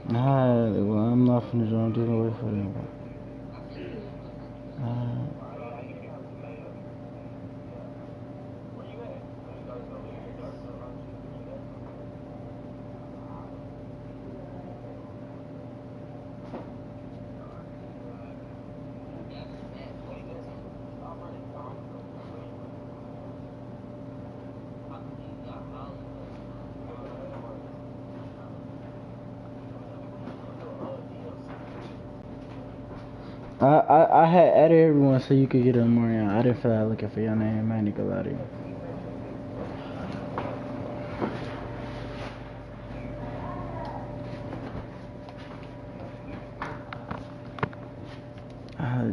Nah, well, I'm not finna do. I'm dealing with for them. I had added everyone so you could get a Marion. I didn't feel like looking for your name. I ain't gonna lie to you.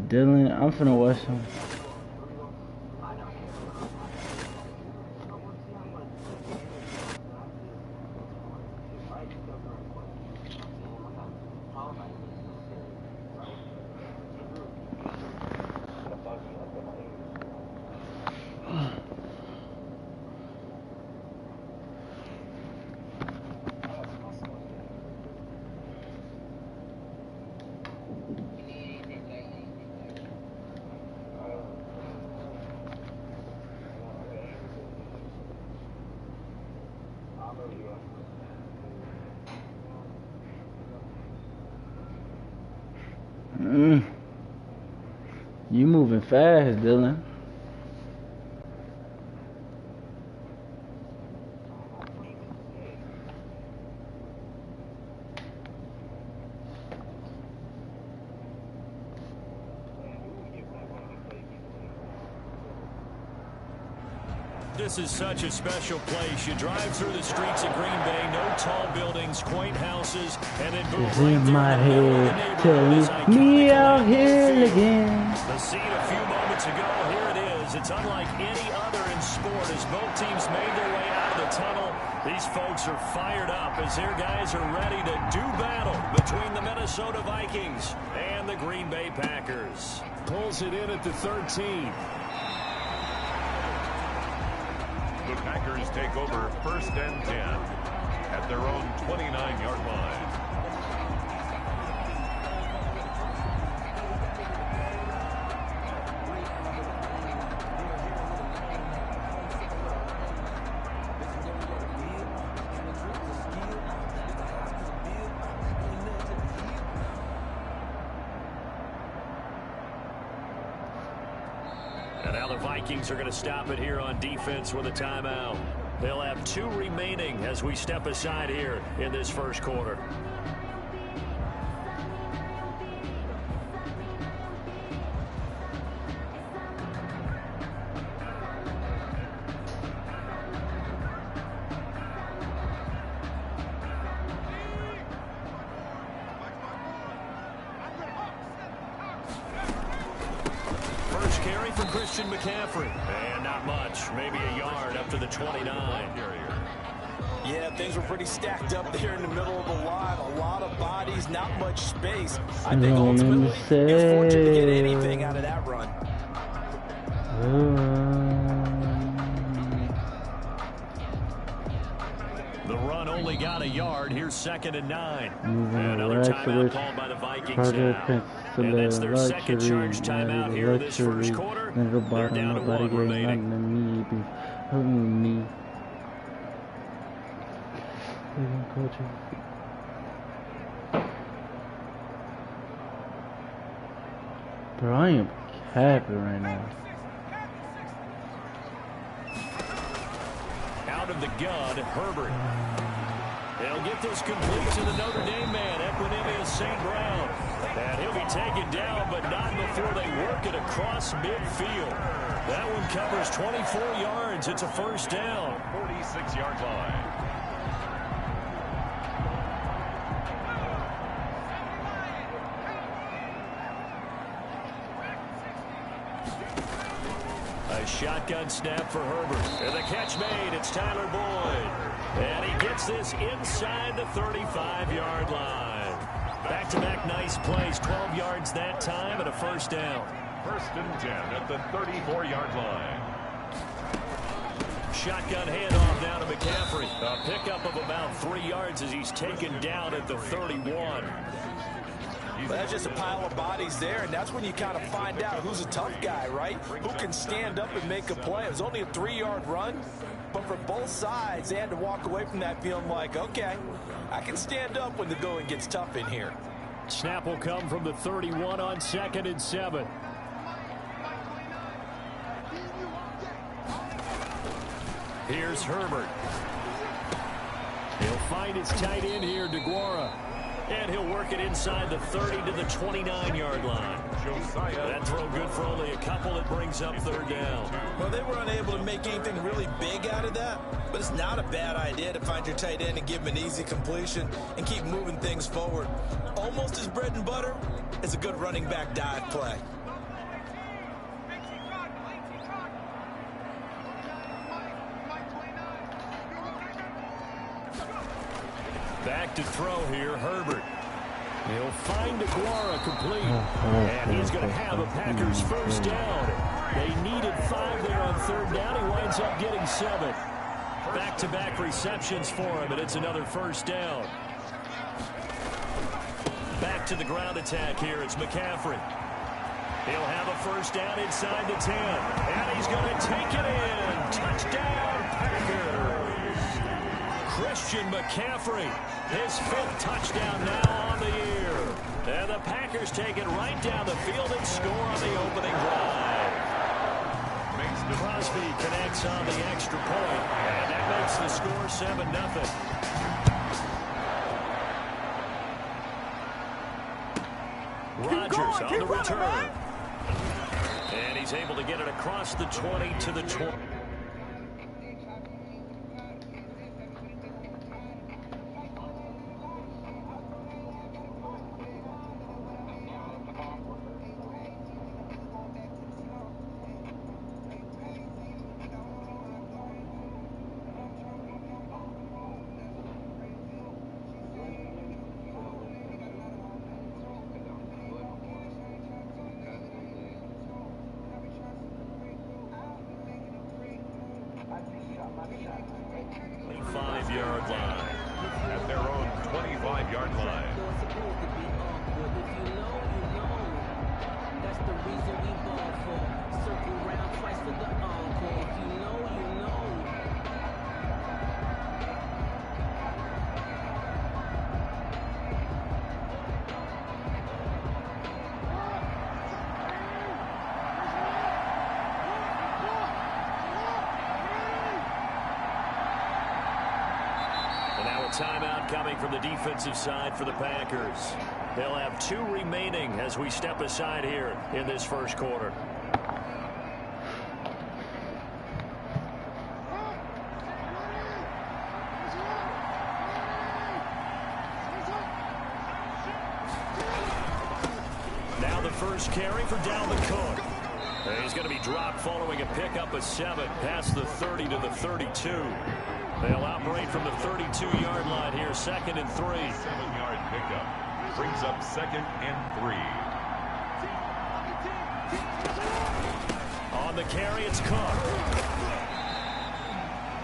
Dylan, I'm finna watch him. You moving fast, Dylan. This is such a special place. You drive through the streets of Green Bay, no tall buildings, quaint houses, and then boom, right in my head, telling me out here again. The scene a few moments ago, here it is. It's unlike any other in sport as both teams made their way out of the tunnel. These folks are fired up as their guys are ready to do battle between the Minnesota Vikings and the Green Bay Packers. Pulls it in at the 13. The Packers take over 1st and 10 at their own 29-yard line. And now the Vikings are going to stop it here on defense with a timeout. They'll have 2 remaining as we step aside here in this first quarter. McCaffrey. And not much. Maybe a yard up to the 29. Yeah, things were pretty stacked up there in the middle of the line. A lot of bodies, not much space. I think ultimately he was fortunate to get anything out of that run. The run only got a yard. Here's 2nd and 9. Another timeout called by the Vikings now. And that's their second charge timeout here in this first quarter. They're down to 1 remaining. Bro, I am happy right now. Out of the gun, Herbert. They'll get this complete to the Notre Dame man, Equinemius St. Brown. And he'll be taken down, but not before they work it across midfield. That one covers 24 yards. It's a first down. 46-yard line. A shotgun snap for Herbert. And the catch made. It's Tyler Boyd. And he gets this inside the 35-yard line. Back-to-back nice plays. 12 yards that time and a first down. 1st and 10 at the 34-yard line. Shotgun handoff now to McCaffrey. A pickup of about 3 yards as he's taken down at the 31. Well, that's just a pile of bodies there, and that's when you kind of find out who's a tough guy, right? Who can stand up and make a play. It was only a 3-yard run, but for both sides, they had to walk away from that feeling like, okay, I can stand up when the going gets tough in here. Snap will come from the 31 on 2nd and 7. Here's Herbert. He'll find his tight end here, DeGuara. And he'll work it inside the 30 to the 29-yard line. That throw good for only a couple. It brings up 3rd down. Well, they were unable to make anything really big out of that, but it's not a bad idea to find your tight end and give him an easy completion and keep moving things forward. Almost as bread and butter as a good running back dive play. Back to throw here, Herbert. He'll find DeGuara complete. And he's going to have a Packers first down. They needed 5 there on 3rd down. He winds up getting 7. Back-to-back receptions for him, and it's another first down. Back to the ground attack here. It's McCaffrey. He'll have a first down inside the 10. And he's going to take it in. Touchdown, Packers. Christian McCaffrey, his 5th touchdown now on the year. And the Packers take it right down the field and score on the opening drive. Crosby connects on the extra point, and that makes the score 7-0. Rodgers on the return. And he's able to get it across the 20 to the 20. At their own 25-yard line. That's the reason we ball for. Circle round twice for the encore. If you know, you know. Timeout coming from the defensive side for the Packers. They'll have 2 remaining as we step aside here in this first quarter. Now the first carry for Dalvin Cook. He's going to be dropped following a pickup of 7 past the 30 to the 32. They'll operate from the 32-yard line here, 2nd and 3. 7-yard pickup brings up 2nd and 3. On the carry, it's Cook.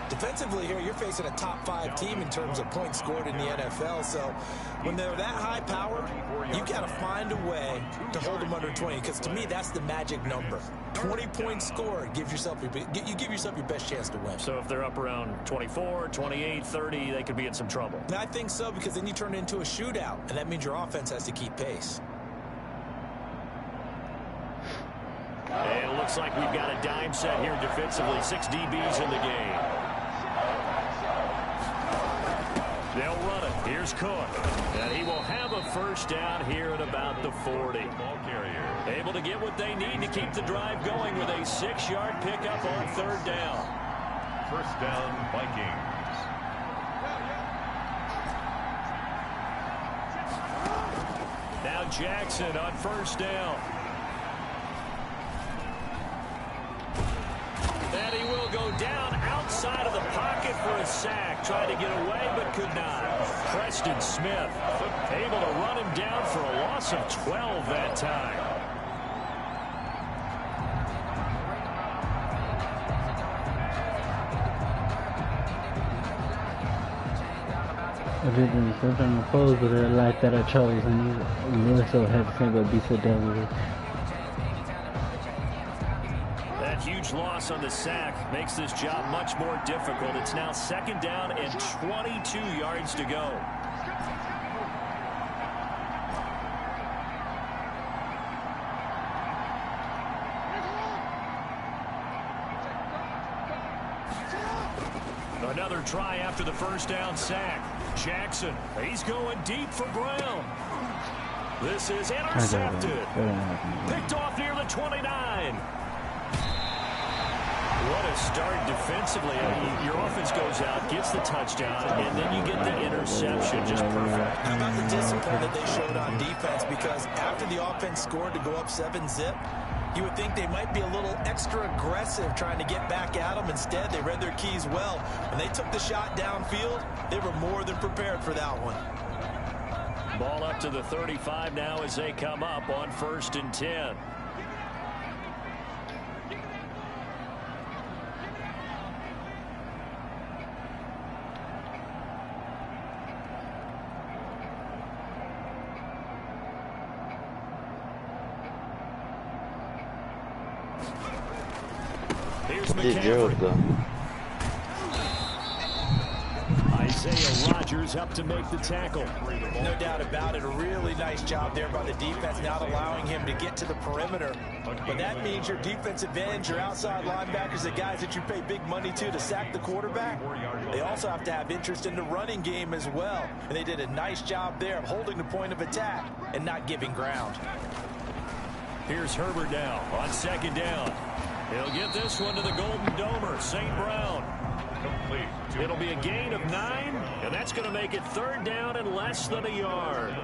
Defensively here, you're facing a top 5 team in terms of points scored in the NFL. So when they're that high powered, you got to find a way to hold them under 20. Because to me, that's the magic number. 20 points scored gives yourself you give yourself your best chance to win. So if they're up around 24, 28, 30, they could be in some trouble. And I think so, because then you turn it into a shootout, and that means your offense has to keep pace. And it looks like we've got a dime set here defensively. 6 DBs in the game. They'll run it. Here's Cook. And he will have a first down here at about the 40. Ball carrier. Able to get what they need to keep the drive going with a 6-yard pickup on 3rd down. First down, Vikings. Now Jackson on 1st down. And he will go down outside of the pocket for a sack. Tried to get away, but could not. Preston Smith able to run him down for a loss of 12 that time. didn't sometimes oppose, but I like that I chose, and I'm really so hesitant to be so done with it. That huge loss on the sack makes this job much more difficult. It's now 2nd down and 22 yards to go. Another try after the 1st down sack. Jackson, he's going deep for Brown. This is intercepted. Picked off near the 29. What a start defensively. I mean, your offense goes out, gets the touchdown, and then you get the interception. Just perfect. How about the discipline that they showed on defense? Because after the offense scored to go up 7-zip, you would think they might be a little extra aggressive trying to get back at them. Instead, they read their keys well. When they took the shot downfield, they were more than prepared for that one. Ball up to the 35 now as they come up on 1st and 10. Here's McCaffrey. Isaiah Rodgers up to make the tackle. No doubt about it. A really nice job there by the defense, not allowing him to get to the perimeter. But that means your defensive ends, your outside linebackers, the guys that you pay big money to sack the quarterback, they also have to have interest in the running game as well. And they did a nice job there of holding the point of attack and not giving ground. Here's Herbert now on 2nd down. He'll get this one to the Golden Domer, St. Brown. It'll be a gain of 9, and that's going to make it 3rd down and less than a yard.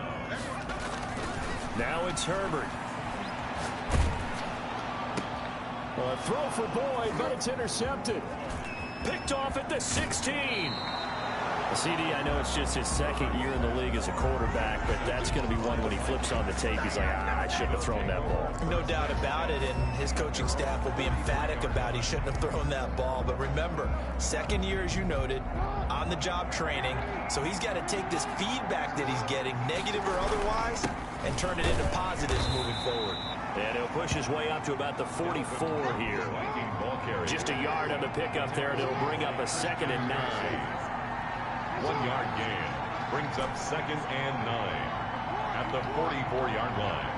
Now it's Herbert. A throw for Boyd, but it's intercepted. Picked off at the 16. CD, I know it's just his 2nd year in the league as a quarterback, but that's going to be one when he flips on the tape. He's like, I shouldn't have thrown that ball. No doubt about it, and his coaching staff will be emphatic about he shouldn't have thrown that ball. But remember, 2nd year, as you noted, on-the-job training, so he's got to take this feedback that he's getting, negative or otherwise, and turn it into positives moving forward. And he'll push his way up to about the 44 here. Just a yard on the pickup there, and it'll bring up a 2nd and 9. 1-yard gain brings up 2nd and 9 at the 44-yard line.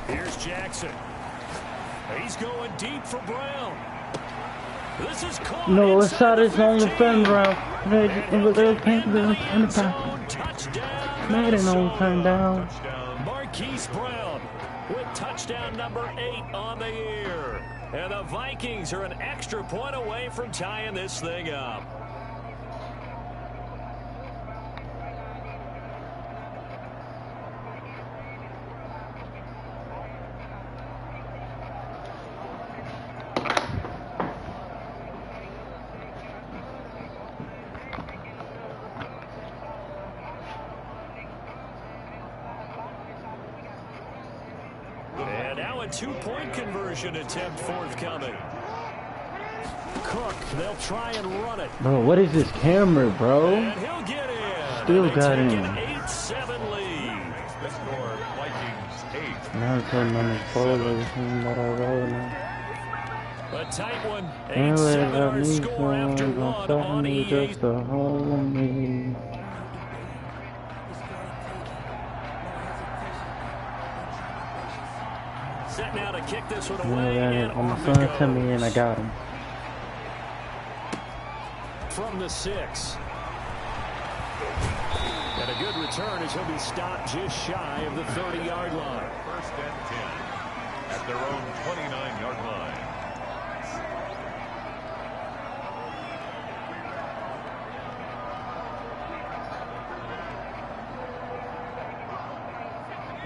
Here's Jackson. He's going deep for Brown. This is caught. No, it's shot is on the fence round. Made it on turn down. Marquise Brown with touchdown number 8 on the year. And the Vikings are an extra point away from tying this thing up. And now a 2-point conversion attempt forthcoming. Cook, they'll try and run it. Bro, what is this camera, bro? And he'll get in. Still got in. 8-7 lead. The score, Vikings 8. Now I'm telling on his phone everything that I roll now. A tight one. And 8-7 let our me score after go, one on me EA. just to hold me. Set now to kick this one You away. know And that on my off son it to me goes. and I got him. From the 6. And a good return as he'll be stopped just shy of the 30-yard line. 1st and 10 at their own 29-yard line.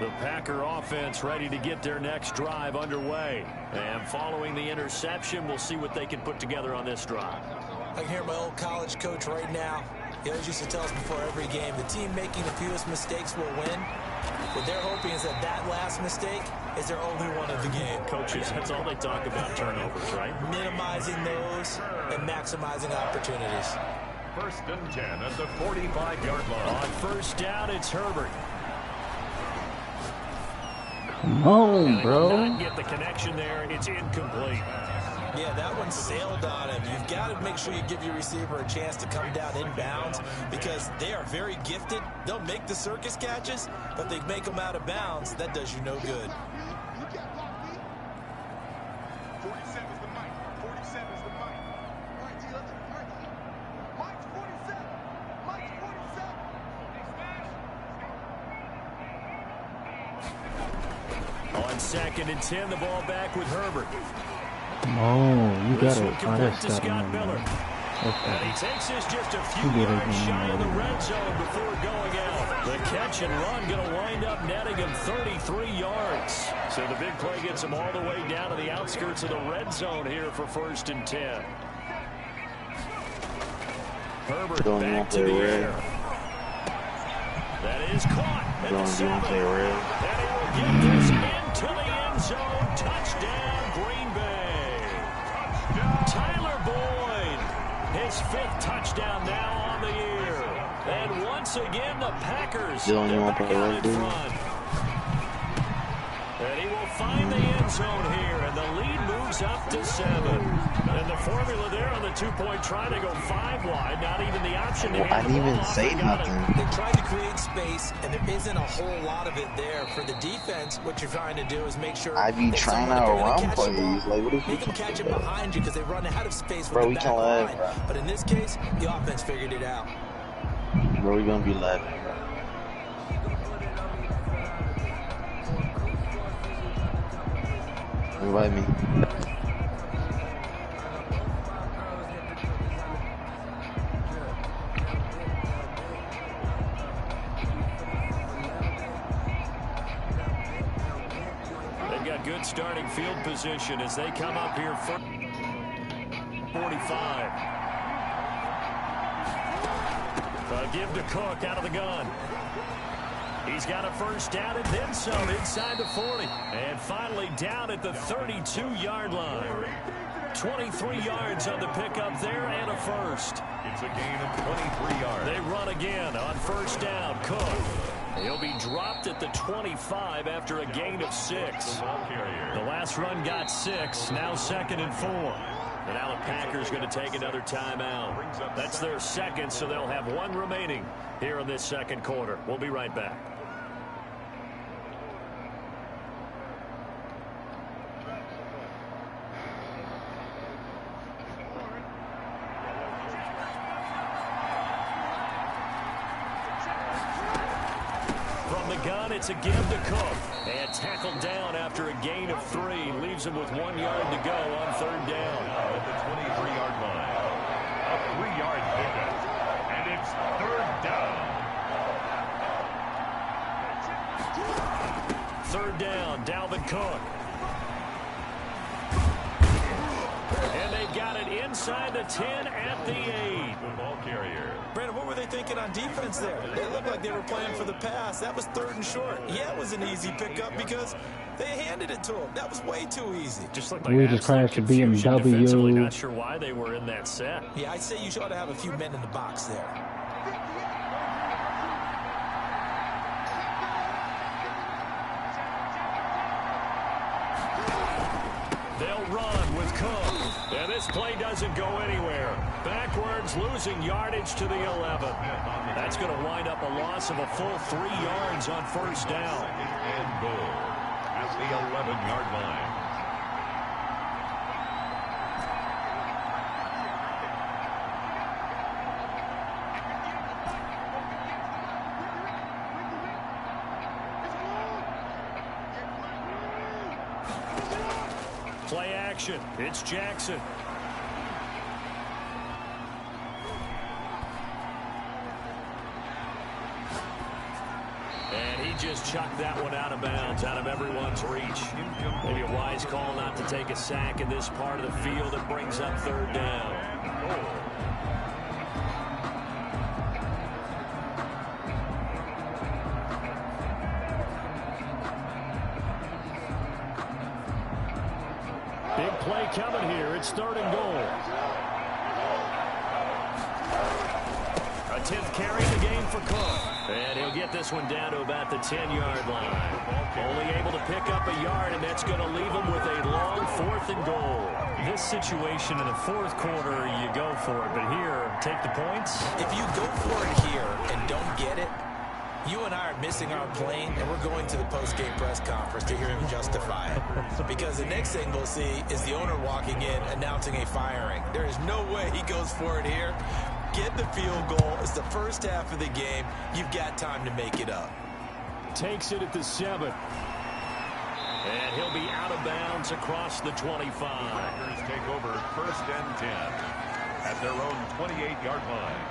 The Packer offense ready to get their next drive underway. And following the interception, we'll see what they can put together on this drive. I can hear my old college coach right now. He always used to tell us before every game, the team making the fewest mistakes will win. What they're hoping is that that last mistake is their only one of the game. Coaches, that's all they talk about, turnovers, right? Minimizing those, and maximizing opportunities. 1st and 10 at the 45-yard line. On 1st down, it's Herbert. Come on, bro. Not get the connection there. It's incomplete. Yeah, that one sailed on him. You've got to make sure you give your receiver a chance to come down inbounds because they are very gifted. They'll make the circus catches, but they make them out of bounds. That does you no good. 47 is the mic. 47 is the mic. All right, T, let's all right, T. Mike's 47. Mike's 47. On 2nd and 10, the ball back with Herbert. Oh, you This got one it. Oh, complete that's to got Scott him. Miller. And Okay. he takes this just a few You get it, yards shy of the man. red zone before going out. The catch and run going to wind up netting him 33 yards. So the big play gets him all the way down to the outskirts of the red zone here for 1st and 10. Herbert back to the air. That is caught at the 7. And he will get this into the end zone. Touchdown, Green Bay. Tyler Boyd, his 5th touchdown now on the year. And once again, the Packers are back out in front. And he will find the end zone here, and the lead moves up to 7. And the formula there on the 2-point try to go 5 wide, not even the option to hand the ball off. They tried to create space, and there isn't a whole lot of it there. For the defense, what you're trying to do is make sure I be trying to run plays. Like, what is they can catch it behind you because they run out of space with bro, the we back can't line. laugh, bro. But in this case, the offense figured it out. Bro, we gonna be laughing, bro. Invite me. They've got good starting field position as they come up here for 45. Give to Cook out of the gun. He's got a 1st down and then some inside the 40. And finally down at the 32-yard line. 23 yards on the pickup there and a 1st. It's a gain of 23 yards. They run again on 1st down. Cook. He'll be dropped at the 25 after a gain of 6. The last run got 6. Now 2nd and 4. And now the Packers going to take another timeout. That's their 2nd, so they'll have 1 remaining here in this 2nd quarter. We'll be right back. From the gun, it's a give to Cook. And tackled down after a gain of 3. Leaves him with 1 yard to go on 3rd down. At the 23-yard line. A 3-yard pickup. And it's 3rd down. 3rd down, Dalvin Cook. And they've got it inside the 10 at the 8. The ball carrier. Brandon, what were they thinking on defense there? They looked like they were playing for the pass. That was 3rd and short. Yeah, it was an easy pickup because they handed it to him. That was way too easy. Just looked like We just crashed a BMW. defensively. Not sure why they were in that set. Yeah, I'd say you ought to have a few men in the box there. They'll run with Cook. And this play doesn't go anywhere. Backwards, losing yardage to the 11. That's going to wind up a loss of a full 3 yards on 1st down. 2nd and goal. At the 11-yard line. Play action. It's Jackson. And he just chucked that one out of bounds, out of everyone's reach. Maybe a wise call not to take a sack in this part of the field. It brings up 3rd down. Big play coming here. It's 3rd and goal. 10th carry in the game for Cook. And he'll get this one down to about the 10-yard line. Only able to pick up a yard, and that's going to leave him with a long 4th and goal. This situation in the 4th quarter, you go for it. But here, take the points. If you go for it here and don't get it, you and I are missing our plane, and we're going to the post-game press conference to hear him justify it. Because the next thing we'll see is the owner walking in, announcing a firing. There is no way he goes for it here. Get the field goal. It's the first half of the game. You've got time to make it up. Takes it at the 7. And he'll be out of bounds across the 25. Packers take over 1st and 10 at their own 28-yard line.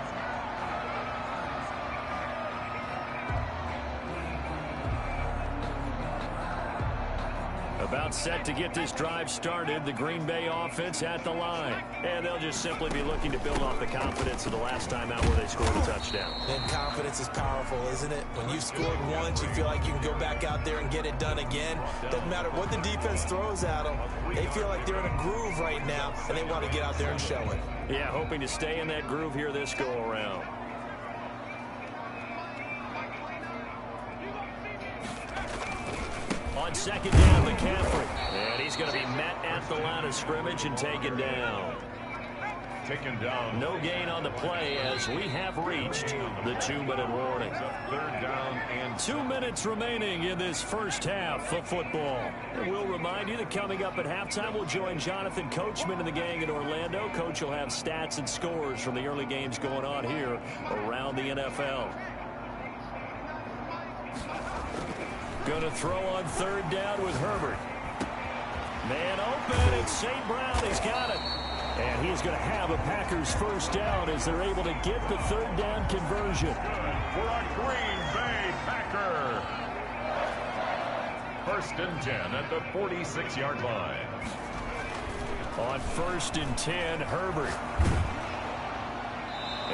About set to get this drive started, the Green Bay offense at the line. And they'll just simply be looking to build off the confidence of the last time out where they scored a touchdown. And confidence is powerful, isn't it? When you've scored once, you feel like you can go back out there and get it done again. Doesn't matter what the defense throws at them. They feel like they're in a groove right now, and they want to get out there and show it. Yeah, hoping to stay in that groove here this go-around. On 2nd down, McCaffrey. And he's going to be met at the line of scrimmage and taken down. Taken down. No gain on the play as we have reached the 2-minute warning. 3rd down and 2 minutes remaining in this first half of football. And we'll remind you that coming up at halftime, we'll join Jonathan Coachman and the gang in Orlando. Coach will have stats and scores from the early games going on here around the NFL. Going to throw on 3rd down with Herbert. Man open, it's St. Brown. He's got it. And he's going to have a Packers first down as they're able to get the 3rd down conversion. for a Green Bay Packer. 1st and 10 at the 46-yard line. On 1st and 10, Herbert.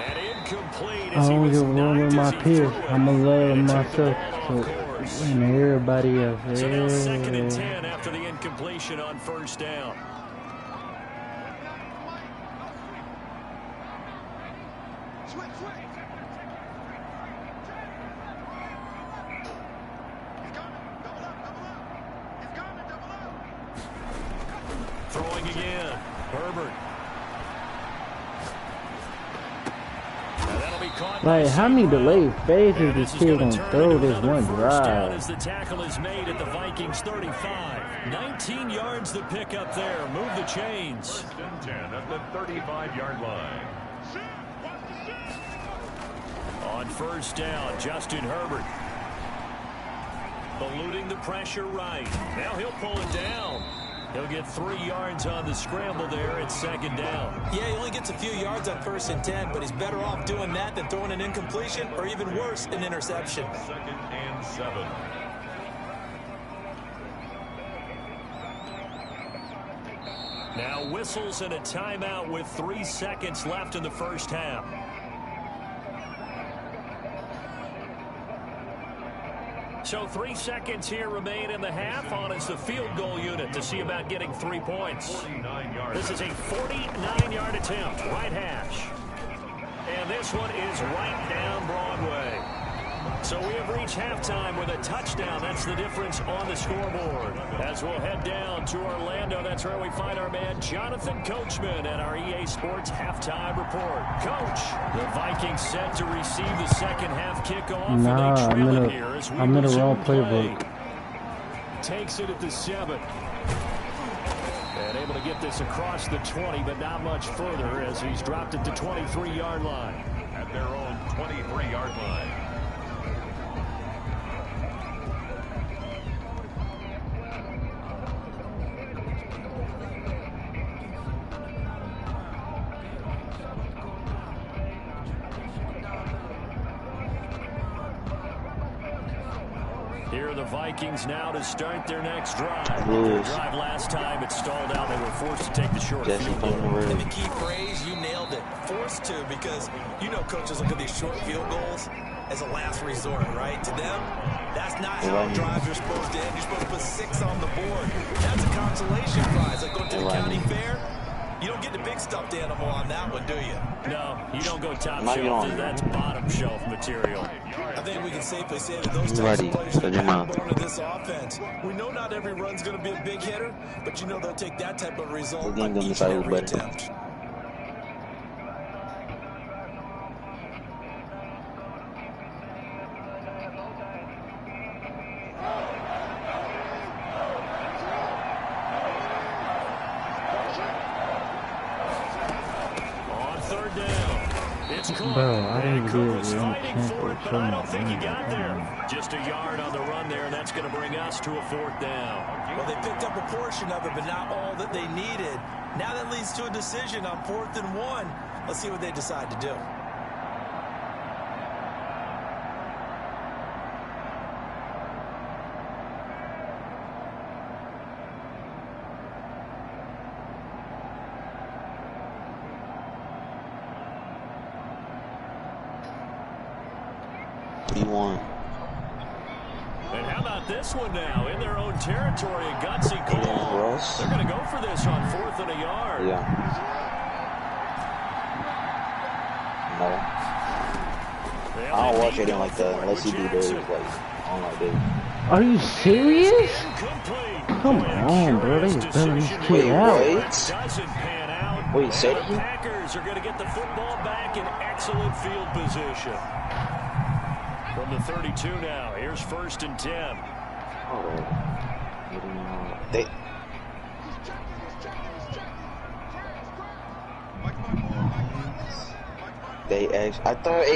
And incomplete as I he don't was give a damn with my knocked as he peers. threw it. I'm going to love And it took the myself ball off course. and everybody else. So now 2nd and Yeah. 10 after the incompletion on 1st down. Switch, switch. He's coming. Double up, double up. He's coming, double up. Throwing again. Herbert. Now that'll be caught by Like, how many St. Brown. delayed phases And this is kid gonna gonna turn throw into this another one first down drive? as the tackle is made at the Vikings 35. 19 yards to pick up there. Move the chains. 1st and 10 at the 35-yard line. Shoot. Watch the shoot. On 1st down, Justin Herbert. Eluding the pressure right. Now he'll pull it down. He'll get 3 yards on the scramble there at 2nd down. Yeah, he only gets a few yards on 1st and 10, but he's better off doing that than throwing an incompletion or even worse, an interception. 2nd and 7. Now whistles and a timeout with 3 seconds left in the first half. So 3 seconds here remain in the half on as the field goal unit to see about getting 3 points. 49 yards. This is a 49-yard attempt, right hash. And this one is right down Broadway. So we have reached halftime with a touchdown. That's the difference on the scoreboard. As we'll head down to Orlando, that's where we find our man Jonathan Coachman at our EA Sports Halftime Report. Coach, the Vikings set to receive the second half kickoff. Nah, and they trail I'm it here as we in the resume wrong play. playbook. Takes it at the 7. And able to get this across the 20, but not much further as he's dropped it to 23-yard line. At their own 23-yard line. Here are the Vikings now to start their next drive. Yes. Their drive last time, it stalled out. They were forced to take the short Jesse field playing the goal. And red. the key phrase, you nailed it. Forced to, because you know coaches look at these short field goals as a last resort, right? To them, that's not how Right. drives are supposed to end. You're supposed to put 6 on the board. That's a consolation prize. Like going to the Right. county fair, you don't get the big stuffed animal on that one, do you? No, you don't don't go top Not shelf. young. That's bottom shelf material. I think we can safely say that those types Ready. of players are the Shut your mouth. backbone of this offense. We know not every run's going to be a big hitter, but you know they'll take that type of result We're on gonna each and decide every better. attempt. On third down. It's Cook. Bro, I didn't And get Cook it. was I'm fighting chance for to it, but show I my don't think he hand. got there. Just a yard on the run there, and that's going to bring us to a fourth down. Well, they picked up a portion of it, but not all that they needed. Now that leads to a decision on 4th and 1. Let's see what they decide to do. What do you want? And how about this one now? In their own territory, a gutsy Yeah, call. Ross. They're going to go for this on 4th and a yard. Yeah. No. They I don't only watch need it to like go that for it unless with you do this Jackson. like on like this. Are you serious? Incomplete. Come Boy, a on, bro. They curious bailing this decision kid here. out. Wait. It doesn't pan out. Wait, And say the it again? Packers are going to get the football back in excellent field position. From the 32 now. Here's 1st and 10. They actually,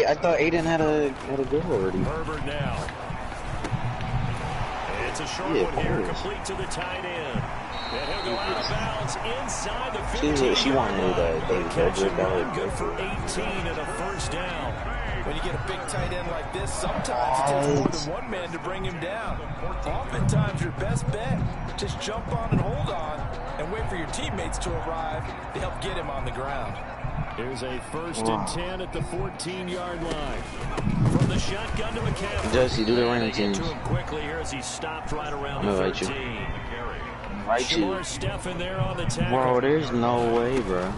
I thought Aiden had a goal already. Herbert now. It's a short Yeah, one here, of course. complete to the tight end. And he'll go out of bounds inside the 15. She wanted David Catch Herbert. and That run, was good for 18 and a first down. When you get a big tight end like this, sometimes it takes more than one man to bring him down. Oftentimes, your best bet, just jump on and hold on and wait for your teammates to arrive to help get him on the ground. Here's a 1st and 10 at the 14-yard line. From the shotgun to McCaffrey. Jesse, do the running Get teams. to him quickly here as he stopped right around I'm the gonna write you. 13. Right you. Shamar Stephen there on the tackle. Bro, there's no way, bro.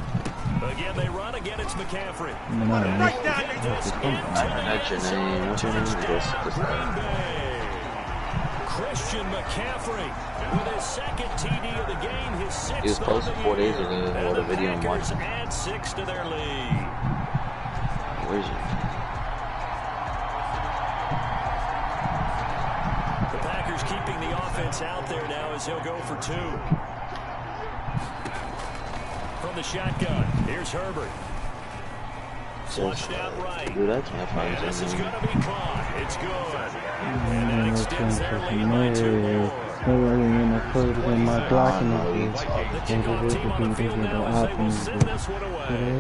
Again, they run. Again, it's McCaffrey. No, Right down this into That's your name. What's your name? This. Green Bay. Christian McCaffrey with his second TD of the game, his 6th He was posted of the 4 days year. ago. And Or the the video in March. Packers add 6 to their lead. Where is it? The Packers keeping the offense out there now as he'll go for 2. From the shotgun, here's Herbert. Flushed out right. Dude, I can't find And this is something. going to be caught. It's good. And that extends their lead by 2 more. In my blocking The kickoff team on the field now as they will send this one away.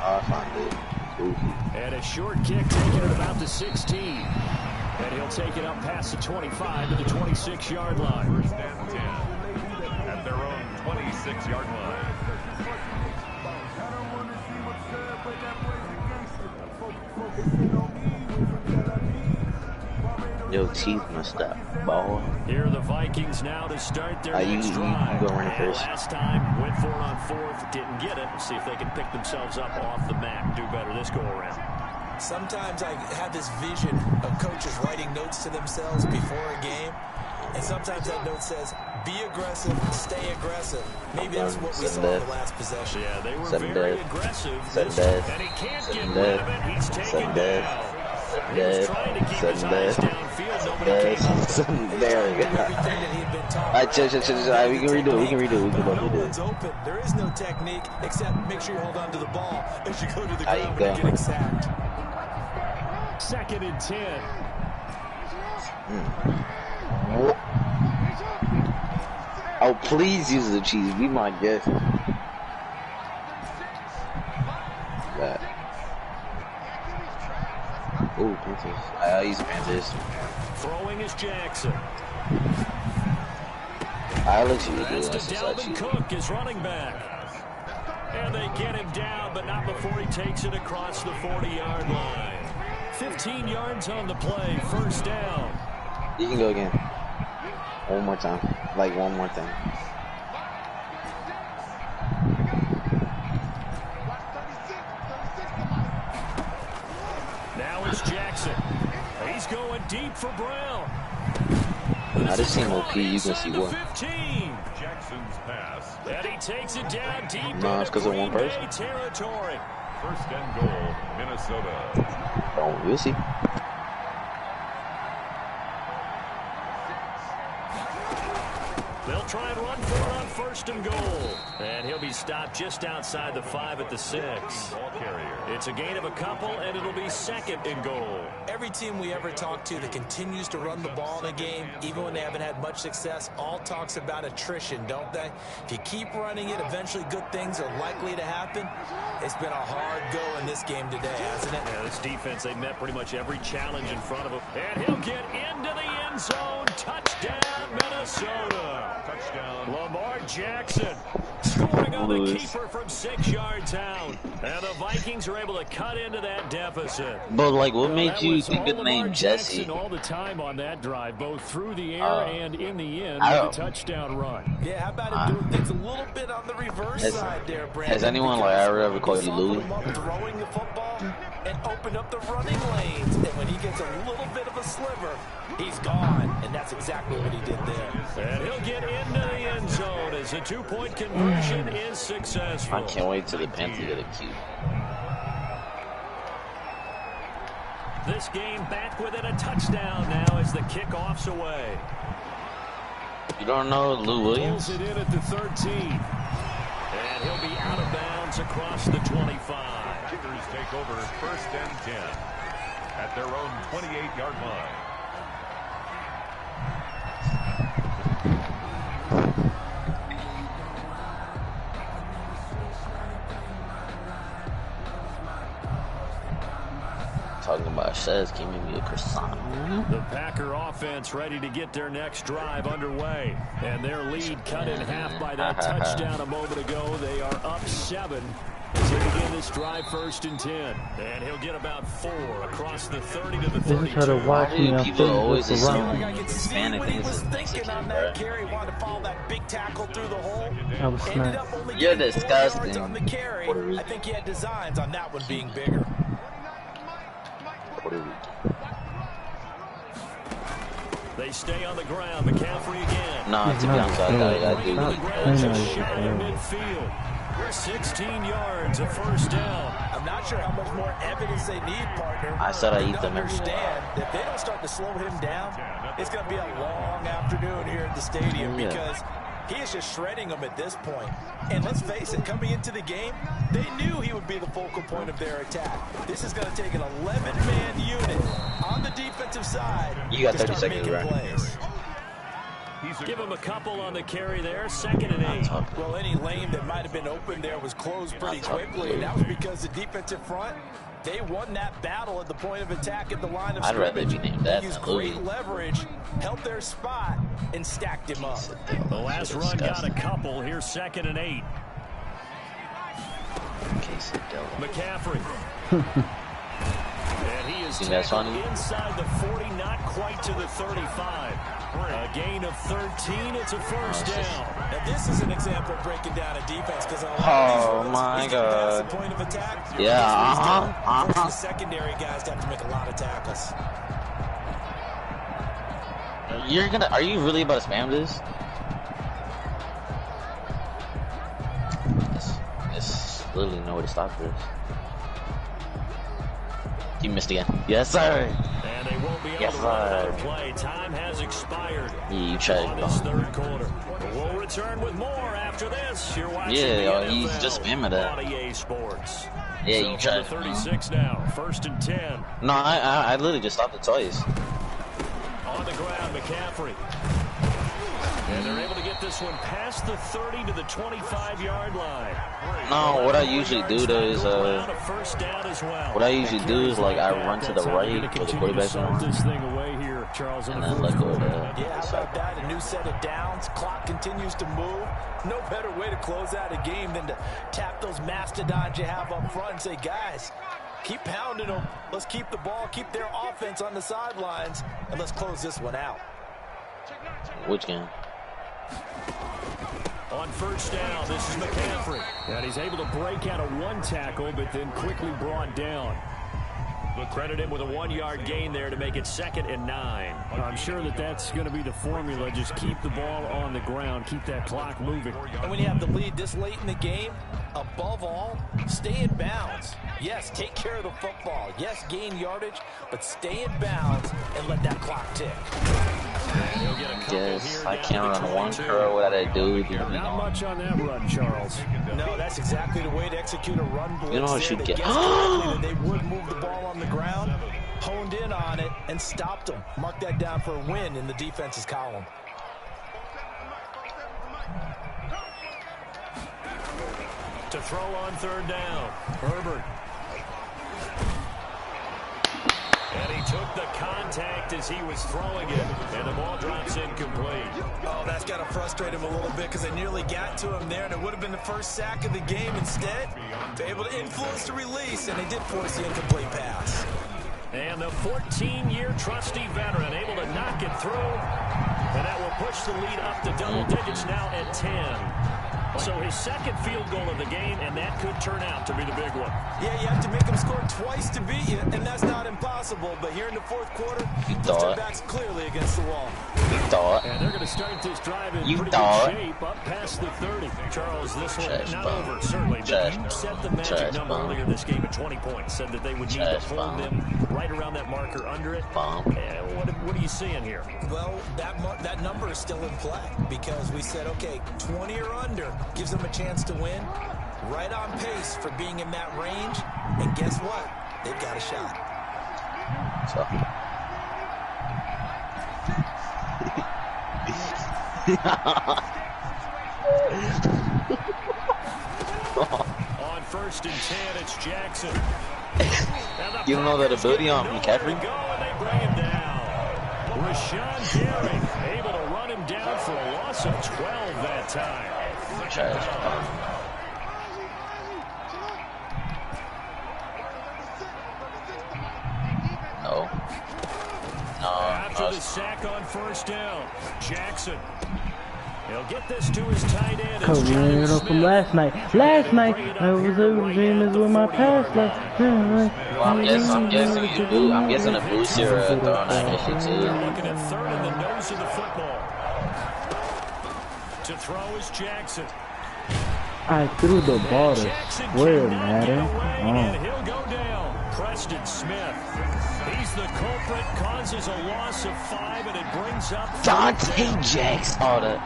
I found it. Goofy. And a short kick taken at about the 16. And he'll take it up past the 25 to the 26-yard line. 1st and 10 at their own 26-yard line. Yo, teeth messed up. Ball. Here are the Vikings now to start their next you drive. go run it And first. last time, went for it on 4th, didn't get it. See if they can pick themselves up off the mat and do better this go-around. Sometimes I have this vision of coaches writing notes to themselves before a game, and sometimes that note says, be aggressive, stay aggressive. Maybe that's what we saw in the last possession. Yeah, they were Sudden very death. aggressive. Sudden death. And he can't Sudden get rid of death. it. He's taken Sudden down. death. He was Death. trying to keep his Sudden eyes death. downfield. Nobody came up. There we go. Everything that he had been taught. Alright, chill. We can redo it. We can No redo one's it. open. There is no technique except make sure you hold on to the ball as you go to the There you ground when you're go. getting sacked. 2nd and 10. Oh, please use the cheese. Be my guest. That. Ooh, Panthers. I use Panthers. Throwing is Jackson. I'll let you do That's this. to Dalvin Cook is running back. And they get him down, but not before he takes it across the 40-yard line. 15 yards on the play, 1st down. You can go again. One more time. Like one more thing. Here's Jackson. He's going deep for Brown. I just seen OP, you can see what. 15. Jackson's pass. And he takes it down deep No, it's into 'cause of one Green person. Bay territory. First and goal, Minnesota. Oh, we'll see. They'll try and run for it on first and goal. And he'll be stopped just outside the 5 at the 6. Ball carrier. It's a gain of a couple, and it'll be second and goal. Every team we ever talk to that continues to run the ball in a game, even when they haven't had much success, all talks about attrition, don't they? If you keep running it, eventually good things are likely to happen. It's been a hard go in this game today, hasn't it? Yeah, this defense, they met pretty much every challenge in front of him. And he'll get into the end zone. Touchdown, Minnesota. Touchdown. Lamar Jackson scoring on the Lewis. keeper from 6 yards out. And the Vikings are able to cut into that deficit. But like, what Well, made that you was think all of the Lamar name Jesse? Jackson all the time on that drive, both through the air and in the end I with don't- a touchdown run. Yeah, how about him doing things a little bit on the reverse Has- side there, Brandon? has anyone, like, ever called you Lou? Throwing the football and opened up the running lanes. And when he gets a little bit of a sliver, he's gone. And that's exactly what he did there. And he'll get into the end zone as a 2-point conversion is successful. I can't wait till the Panthers get a cue. This game back within a touchdown now as the kickoff's away. You don't know Lou Williams? Pulls it in at the 13. And he'll be out of bounds across the 25. Packers take over first and 10 at their own 28-yard line. Talking about Shez, can you make me a croissant? The Packer offense ready to get their next drive underway. And their lead cut in half by that touchdown a moment ago. They are up 7 as they begin this drive first and 10. And he'll get about 4 across the 30 to the They just try 32. to watch me on People always Facebook assume around. I could see Hispanic what he things was is thinking Mexican, on bro. that carry. Wanted to follow that big tackle through the hole. That was Ended nice. up only You're getting 4 disgusting. yards on the carry. Puerto Rican. I think he had designs on that one being bigger. Puerto Rican. They stay on the ground. McCaffrey again. Nah, to be honest, I do. The Not ground playing just like shy of that. midfield. We're 16 yards, a first down. I'm not sure how much more evidence they need, partner. I said I But eat them every understand if they don't start to slow him down, it's going to be a long afternoon here at the stadium Yeah. because he is just shredding them at this point. And let's face it, coming into the game, they knew he would be the focal point of their attack. This is going to take an 11-man unit on the defensive side You got to 30 start seconds, making right? plays. Give him a couple on the carry there. 2nd and 8. Well, any lane that might have been open there was closed pretty quickly, and that was because the defensive front, they won that battle at the point of attack at the line of I'd rather scrimmage. be named that They used than great Louis. leverage, held their spot, and stacked him up. The last run got a couple. Here's 2nd and 8. McCaffrey. And he is Think that's tackled funny? inside the 40, not quite to the 35. A gain of 13. It's a first down. Now, this is an example of breaking down a defense because Oh, my he's getting past God. the point of attack. Yeah, Forcing the secondary guys to have to make a lot of tackles. Are you really about to spam this? It's literally no way to stop this. You missed again. Yes, sir. And they won't be able Yes, to run another sir. play. Time has expired You tried. on this third quarter. We'll return with more after this. You're watching Yeah, the he's NFL just spamming that. on EA Sports. Yeah, So you from tried. the 36 now. 1st and 10. No, I literally just stopped it twice. On the ground, McCaffrey. And they're able to get this one past the 30 to the 25-yard line. No, what I usually do though is A first down as well. what I usually do is like I run to the That's how they're right gonna where the continue to quarterback's start on, this thing away here, Charles, in and the then fourth let go of quarter. Yeah, how the about that? A new set of downs. Clock continues to move. No better way to close out a game than to tap those mastodons you have up front and say, guys, keep pounding them. Let's keep the ball, keep their offense on the sidelines, and let's close this one out. Which game? On first down, this is McCaffrey. And he's able to break out of one tackle, but then quickly brought down. Credit him with a 1-yard gain there to make it 2nd and 9. I'm sure that that's going to be the formula. Just keep the ball on the ground. Keep that clock moving. And when you have the lead this late in the game, above all, stay in bounds. Yes, take care of the football. Yes, gain yardage, but stay in bounds and let that clock tick. Yes, I can't run one curl without a dude. Not much on that run, Charles. No, that's exactly the way to execute a run blitz. You know what you get? That they would move the ball on the ground, honed in on it, and stopped them. Mark that down for a win in the defense's column. To throw on 3rd down, Herbert. And he took the contact as he was throwing it, and the ball drops incomplete. Oh, that's got to frustrate him a little bit because they nearly got to him there, and it would have been the first sack of the game. Instead, they're able to influence the release, and they did force the incomplete pass. And the 14-year trusty veteran able to knock it through, and that will push the lead up to double digits now at 10. So his 2nd field goal of the game, and that could turn out to be the big one. Yeah, you have to make them score twice to beat you, and that's not impossible. But here in the 4th quarter, their back's clearly against the wall. And they're going to start this drive in pretty good shape up past the 30. Charles, this one not over, certainly. But you set the magic number earlier this game at 20 points. Said that they would need to hold them right around that marker under it. What are you seeing here? Well, that number is still in play because we said, okay, 20 or under gives them a chance to win. Right on pace for being in that range. And guess what? They've got a shot. On 1st and 10, it's Jackson. You don't know that ability on McCaffrey? They bring him down. Rashawn Gary able to run him down for a loss of 12 that time. After the sack on 1st down, Jackson. He'll get this to his tight end. Oh man, you know, from last night. Last night I was able to dream this with my past life. Well, I'm guessing you do. I'm guessing a boost your throwing accuracy too. Looking at 3rd in the nose of the football. To throw is Jackson. I threw the ball to square, man. And he'll go down. Preston Smith. He's the culprit, causes a loss of 5, and it brings up Dante Jackson. Oh, that.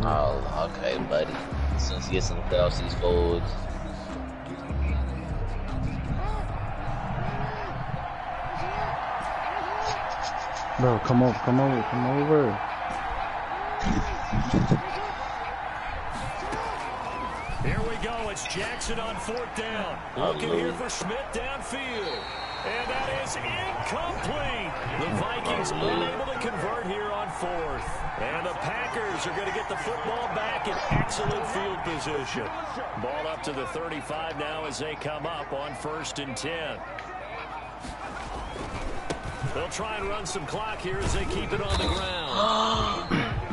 Oh, okay, buddy. As soon as he gets in the playoffs, these folds. Bro, come over. Here we go. It's Jackson on 4th down. Looking here for Smith downfield. And that is incomplete. The Vikings unable to convert here on 4th. And the Packers are going to get the football back in excellent field position. Ball up to the 35 now as they come up on 1st and 10. They'll try and run some clock here as they keep it on the ground.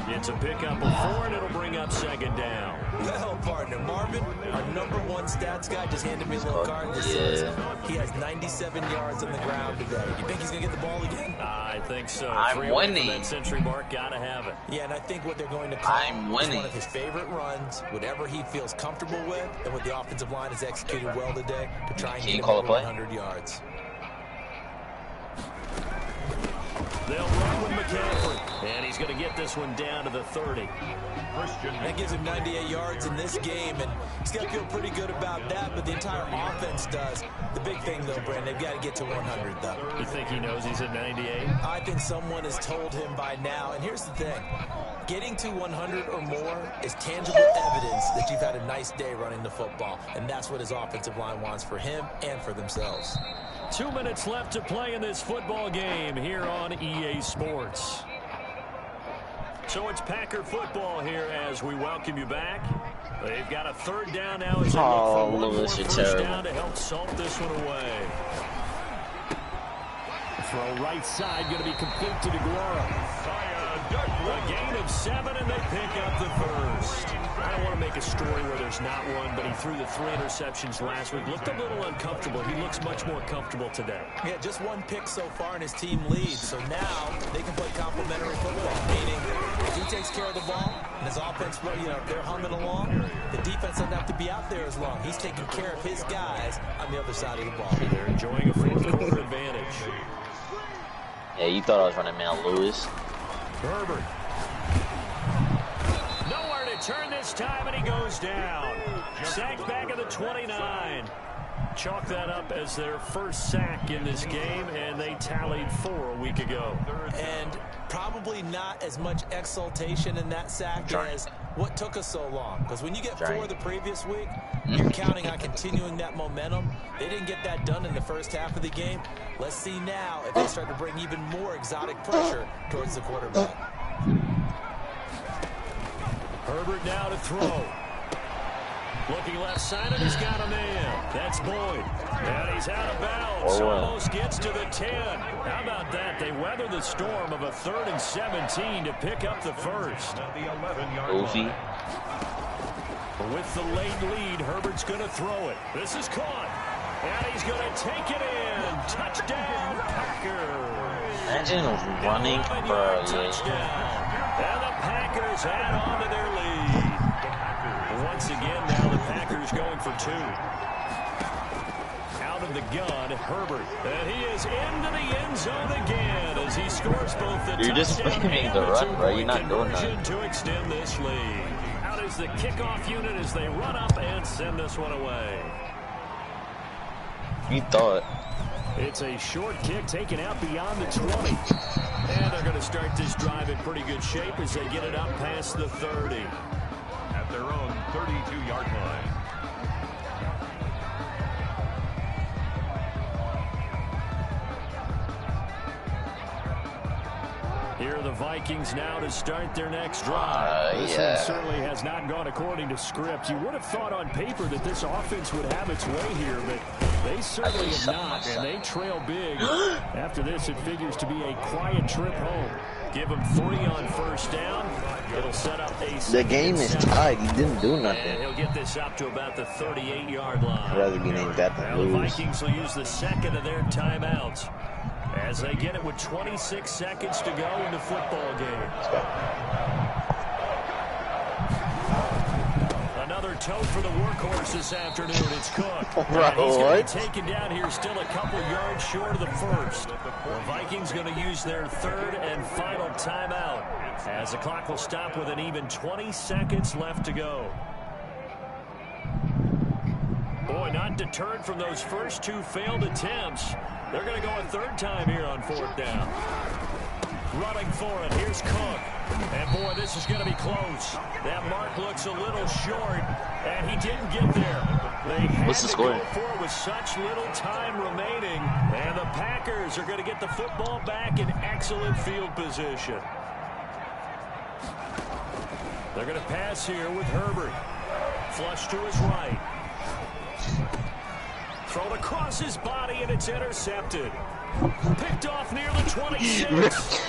It's a pickup of 4, and it'll bring up 2nd down. Well, partner, Marvin, our #1 stats guy, just handed me a little card that says he has 97 yards on the ground today. You think he's going to get the ball again? I think so. I'm winning. That century mark, gotta have it. Yeah, and I think what they're going to call is one of his favorite runs, whatever he feels comfortable with, and what the offensive line has executed well today to try and get him over 100 yards. They'll run with McCaffrey, and he's going to get this one down to the 30. That gives him 98 yards in this game, and he's got to feel pretty good about that, but the entire offense does. The big thing, though, Brandon, they've got to get to 100, though. You think he knows he's at 98? I think someone has told him by now, and here's the thing. Getting to 100 or more is tangible evidence that you've had a nice day running the football, and that's what his offensive line wants for him and for themselves. 2 minutes left to play in this football game here on EA Sports. So it's Packer football here as we welcome you back. They've got a third down now as they Oh, look for one more Lewis, you're first terrible. down to help salt this one away. Throw right side, going to be complete to DeGuara. A gain of 7, and they pick up the first. I don't want to make a story where there's not one, but he threw the 3 interceptions last week. Looked a little uncomfortable. He looks much more comfortable today. Yeah, just one pick so far, and his team leads. So now they can play complementary football, meaning if he takes care of the ball and his offense, you know, they're humming along, the defense doesn't have to be out there as long. He's taking care of his guys on the other side of the ball. They're enjoying a fourth quarter advantage. Yeah, you thought I was running man Lewis. Herbert. Nowhere to turn this time, and he goes down. Sacked back at the 29. Chalk that up as their first sack in this game, and they tallied 4 a week ago. And probably not as much exultation in that sack as what took us so long. Because when you get 4 the previous week, you're counting on continuing that momentum. They didn't get that done in the first half of the game. Let's see now if they start to bring even more exotic pressure towards the quarterback. Herbert now to throw. Looking left side, and he's got a man. That's Boyd. And he's out of bounds. Almost gets to the 10. How about that? They weather the storm of a 3rd and 17 to pick up the first. Goofy. With the late lead, Herbert's going to throw it. This is caught. And he's going to take it in. Touchdown, Packers. Imagine running for Touchdown. And the Packers add on to their lead. Once again, now the Packers going for 2. Out of the gun, Herbert. And he is into the end zone again as he scores both the You're just touchdown spamming and the the run, bro. You're two-point not doing conversion that. to extend this lead. Out is the kickoff unit as they run up and send this one away. You thought. It's a short kick taken out beyond the 20. And they're going to start this drive in pretty good shape as they get it up past the 30. At their own 32-yard line. Here are the Vikings now to start their next drive. This one Yeah. certainly has not gone according to script. You would have thought on paper that this offense would have its way here, but they certainly have not, and they trail big. After this, it figures to be a quiet trip home. Give them 3 on first down. It'll set up a The game is tied. He didn't do and nothing. he'll get this up to about the 38-yard line. I'd rather be named that Now than the lose. Vikings will use the second of their timeouts as they get it with 26 seconds to go in the football game. Another tote for the workhorse this afternoon. It's Cook. Bro, He's going what? to be taken down here, still a couple yards short of the first. The Vikings going to use their 3rd and final timeout as the clock will stop with an even 20 seconds left to go. Boy, not deterred from those first 2 failed attempts. They're going to go a 3rd time here on 4th down. Running for it. Here's Cook. And, boy, this is going to be close. That mark looks a little short, and he didn't get there. They had What's the to score? go for it with such little time remaining. And the Packers are going to get the football back in excellent field position. They're going to pass here with Herbert. Flush to his right. Thrown across his body, and it's intercepted. Picked off near the 26.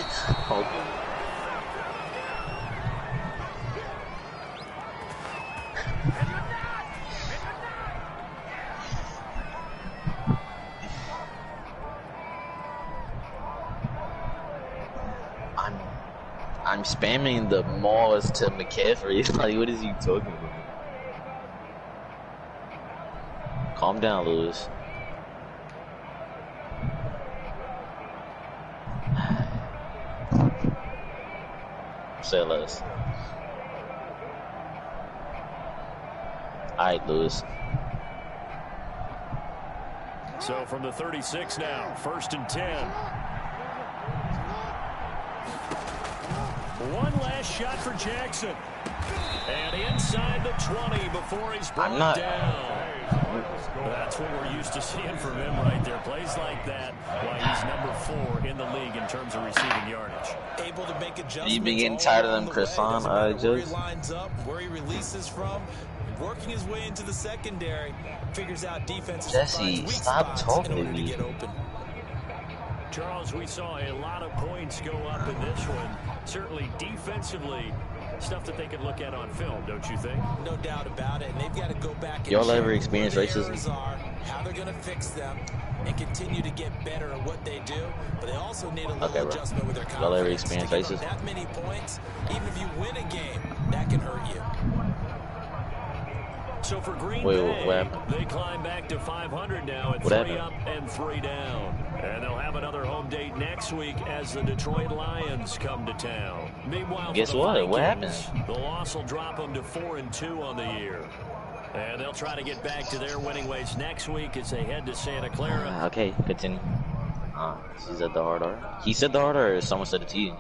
I'm spamming the malls to McCaffrey. Like, what is he talking about? Calm down, Lewis. Say less. Alright, Lewis. So from the 36 now, 1st and 10. One last shot for Jackson. And inside the 20 before he's brought down. That's what we're used to seeing from him right there. Plays like that while he's number 4 in the league in terms of receiving yardage. Able to make adjustments. You've been getting tired of them croissant where he jokes? lines up, where he releases from, working his way into the secondary, figures out defenses. Jesse, stop talking to me. Get open. Charles, we saw a lot of points go up in this one. Certainly defensively, stuff that they could look at on film, don't you think? No doubt about it. And they've got to go back and y'all ever experienced racism? How they're going to fix them and continue to get better at what they do. But they also need a little adjustment with their confidence. Y'all ever experienced racism? That many points, even if you win a game, that can hurt you. So for Green Bay, they climb back to 500 now at 3 up and 3 down. And they'll have another home date next week as the Detroit Lions come to town. Meanwhile, guess what? What happened? The loss will drop them to 4-2 on the year. And they'll try to get back to their winning ways next week as they head to Santa Clara. Okay, continue. He said the hard R. He said the hard R, or someone said it to you?